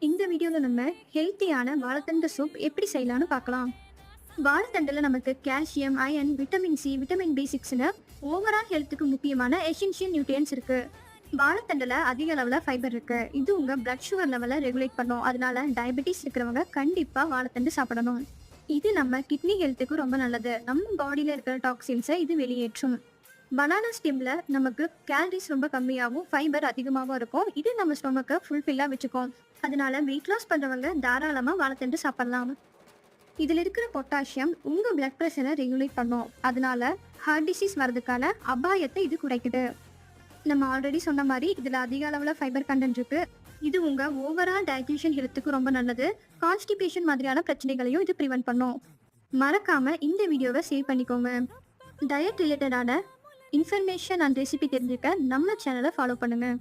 இந்த வீடியோல நம்ம ஹெல்த்தியான வாழைத்தண்டு சூப் எப்படி செய்யலாம்னு பார்க்கலாம். வாழைத்தண்டுல நமக்கு calcium, iron, vitamin C, vitamin பி6ன்னு ஓவரால் ஹெல்த்துக்கு முக்கியமான எசென்ஷியல் நியூட்ரியன்ஸ் இருக்கு. வாழைத்தண்டுல அதிக அளவுல ஃபைபர் இருக்கு. இது உங்க பிளட் சுகர் லெவலை ரெகுலேட் பண்ணும். அதனால டயபெட்டிஸ் இருக்கிறவங்க கண்டிப்பா வாழைத்தண்டு சாப்பிடணும். இது நம்ம கிட்னி ஹெல்த்துக்கு ரொம்ப நல்லது. நம்ம பாடியில இருக்கிற டாக்ஸின்ஸை இது வெளியேற்றும். பனானா ஸ்டெம்ல நமக்கு கேலரிஸ் ரொம்ப கம்மியாகவும் ஃபைபர் அதிகமாகவும் இருக்கும். இது நம்ம ஸ்டொமக்கை ஃபுல்ஃபில்லாக வச்சுக்கும். அதனால வெயிட் லாஸ் பண்ணுறவங்க தாராளமாக வாழைத்தண்டு சாப்பிடலாம். இதில் இருக்கிற பொட்டாசியம் உங்கள் பிளட் ப்ரெஷரை ரெகுலேட் பண்ணும். அதனால ஹார்ட் டிசீஸ் வர்றதுக்கான அபாயத்தை இது குறைக்குது. நம்ம ஆல்ரெடி சொன்ன மாதிரி இதில் அதிக அளவில் ஃபைபர் கண்டென்ட் இருக்கு. இது உங்கள் ஓவரால் டைஜஷன் ஹெல்த்துக்கு ரொம்ப நல்லது. கான்ஸ்டிபேஷன் மாதிரியான பிரச்சனைகளையும் இது ப்ரிவென்ட் பண்ணும். மறக்காம இந்த வீடியோவை சேவ் பண்ணிக்கோங்க. டயட் ரிலேட்டடான இன்ஃபர்மேஷன் அண்ட் ரெசிபி தெரிஞ்சுக்க நம்ம சேனலை ஃபாலோ பண்ணுங்கள்.